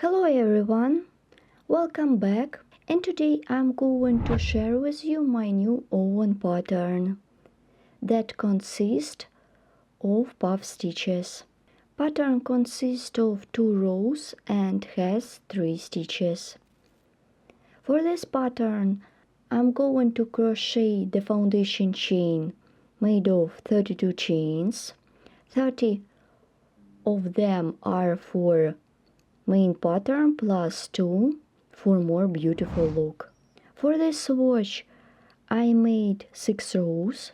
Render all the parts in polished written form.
Hello everyone, welcome back, and today I'm going to share with you my new oven pattern that consists of puff stitches. Pattern consists of 2 rows and has 3 stitches. For this pattern I'm going to crochet the foundation chain made of 32 chains. 30 of them are for main pattern plus 2 for more beautiful look. For this swatch I made 6 rows.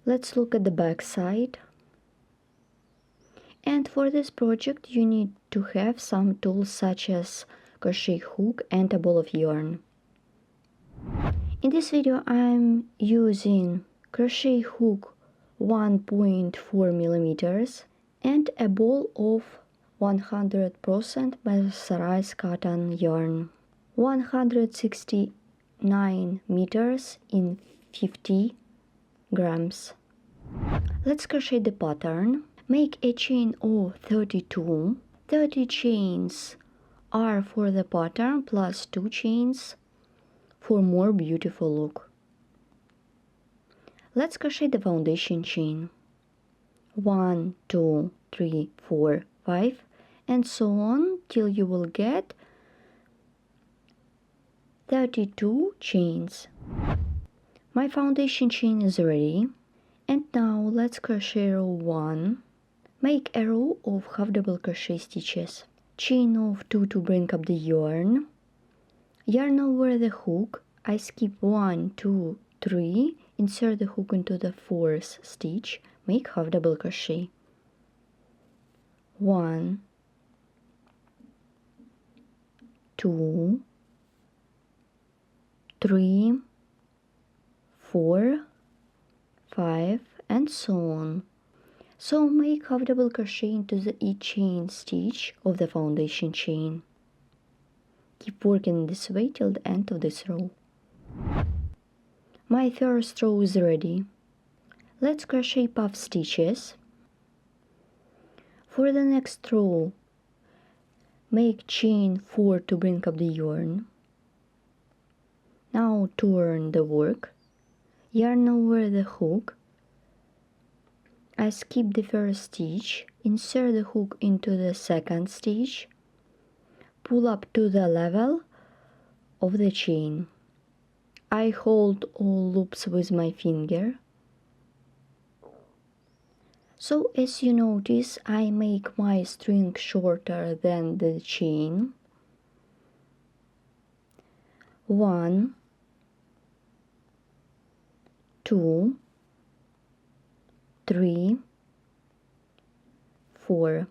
Let's look at the back side. And for this project you need to have some tools such as crochet hook and a ball of yarn. In this video I'm using crochet hook 1.4 millimeters and a ball of 100% mercerized cotton yarn, 169 meters in 50 grams. Let's crochet the pattern. Make a chain of 32. 30 chains are for the pattern plus 2 chains for more beautiful look. Let's crochet the foundation chain. 1, 2, 3, 4, 5 and so on till you will get 32 chains. My foundation chain is ready, and now let's crochet row 1. Make a row of half double crochet stitches. Chain of 2 to bring up the yarn. Yarn over the hook. I skip 1, 2, 3. Insert the hook into the 4th stitch. Make half double crochet. 1, 2, 3, 4, 5 and so on. So make half double crochet into each chain stitch of the foundation chain. Keep working this way till the end of this row. My first row is ready. Let's crochet puff stitches. For the next row, make chain 4 to bring up the yarn. Now turn the work. Yarn over the hook. I skip the first stitch. Insert the hook into the 2nd stitch. Pull up to the level of the chain. I hold all loops with my finger. So as you notice, I make my string shorter than the chain. 1, 2, 3, 4.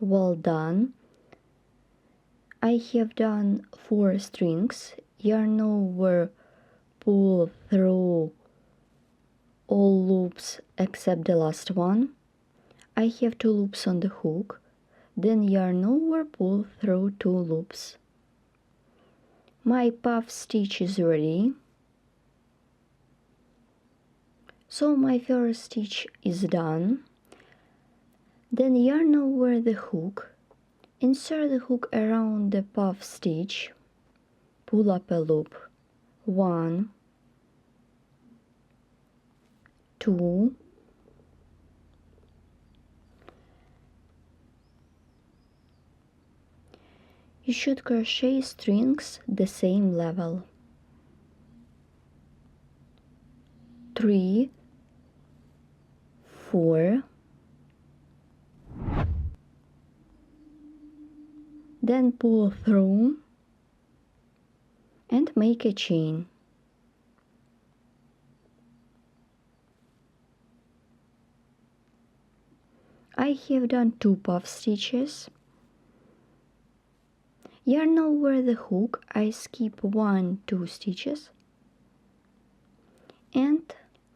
Well done. I have done 4 strings. Yarn over, pull through all loops except the last one. I have 2 loops on the hook. Then yarn over, pull through 2 loops. My puff stitch is ready. So my first stitch is done. Then yarn over the hook. Insert the hook around the puff stitch. Pull up a loop. 1, 2, you should crochet strings the same level. 3, 4, then pull through and make a chain. I have done 2 puff stitches. Yarn over the hook, I skip 1, 2 stitches and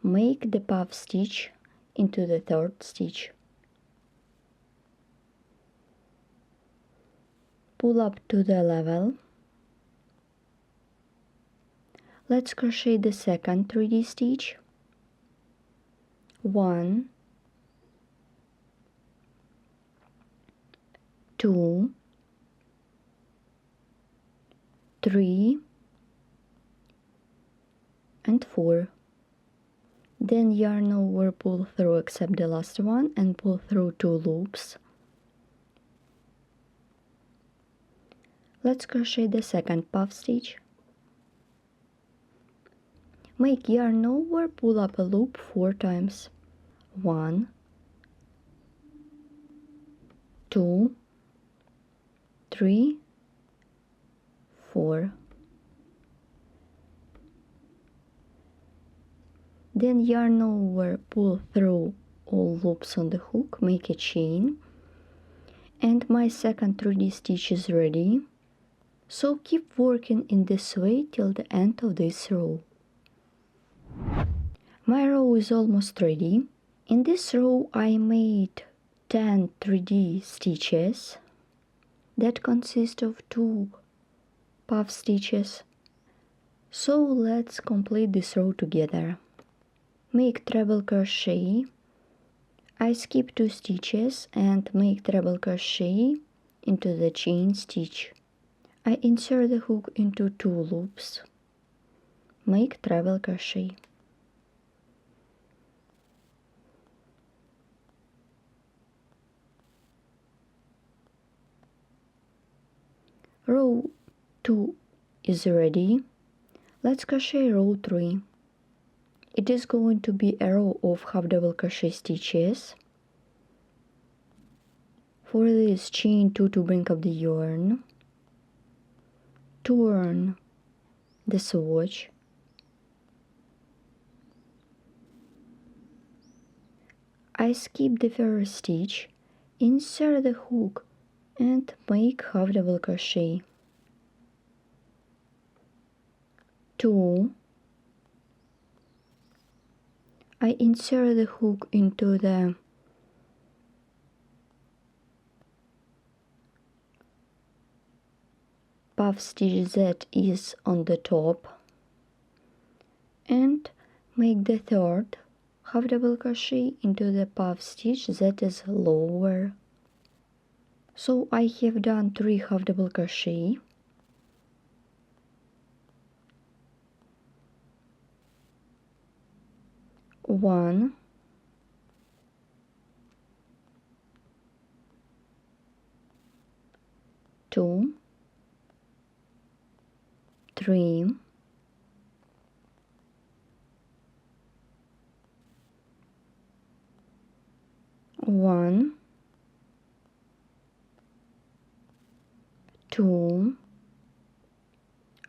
make the puff stitch into the 3rd stitch. Pull up to the level. Let's crochet the 2nd 3D stitch. 1, 2, 3 and 4. Then yarn over, pull through except the last one and pull through 2 loops. Let's crochet the second puff stitch. Make yarn over, pull up a loop 4 times. 1, 2, 3, 4. Then yarn over, pull through all loops on the hook, make a chain, and my second 3D stitch is ready. So keep working in this way till the end of this row. My row is almost ready. In this row I made 10 3D stitches that consist of 2 puff stitches. So let's complete this row together. Make treble crochet. I skip 2 stitches and make treble crochet into the chain stitch. I insert the hook into 2 loops. Make treble crochet. Row 2 is ready. Let's crochet row 3. It is going to be a row of half double crochet stitches. For this, chain 2 to bring up the yarn. Turn the swatch. I skip the first stitch, insert the hook and make half double crochet. 2. I insert the hook into the puff stitch that is on the top and make the third half double crochet into the puff stitch that is lower. So I have done 3 half double crochet. One, 2, 3, 1, 2.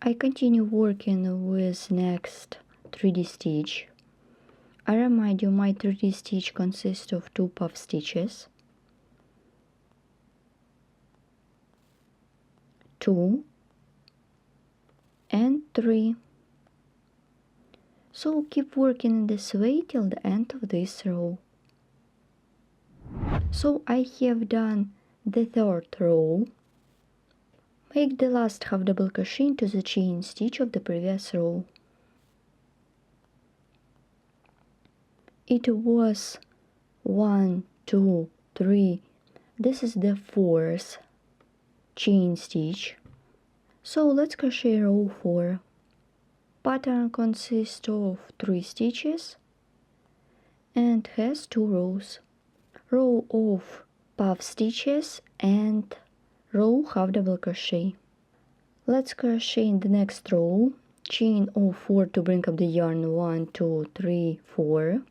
I continue working with next 3D stitch. I remind you, my 3D stitch consists of 2 puff stitches, 2 and 3. So keep working in this way till the end of this row. So I have done the third row. Make the last half double crochet into the chain stitch of the previous row. It was 1, 2, 3. This is the 4th chain stitch. So let's crochet row 4. Pattern consists of 3 stitches and has 2 rows. Row of puff stitches and row half double crochet. Let's crochet in the next row. Chain of 4 to bring up the yarn. 1, 2, 3, 4.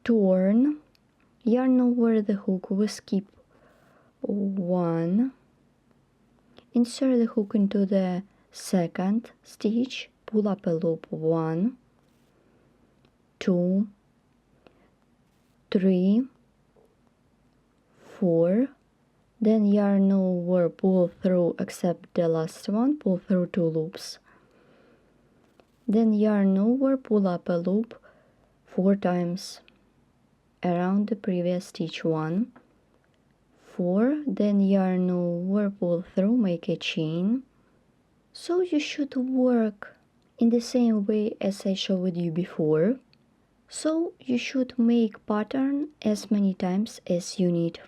Turn, yarn over the hook, we skip 1, insert the hook into the second stitch, pull up a loop. 1, 2, 3, 4, then yarn over, pull through except the last one, pull through 2 loops, then yarn over, pull up a loop 4 times around the previous stitch. 1, 4, then yarn over, pull through, make a chain. So you should work in the same way as I showed you before. So you should make pattern as many times as you need.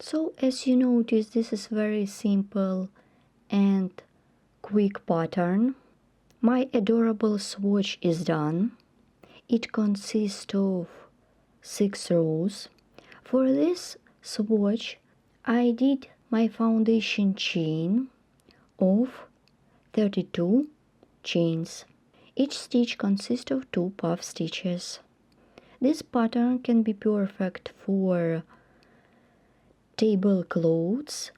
So as you notice, this is very simple and quick pattern. My adorable swatch is done. It consists of 6 rows. For this swatch, I did my foundation chain of 32 chains. Each stitch consists of 2 puff stitches. This pattern can be perfect for tablecloths,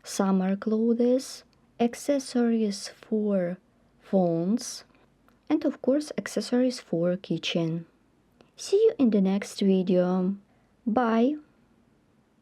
summer clothes, accessories for phones, and of course accessories for kitchen. See you in the next video. Bye!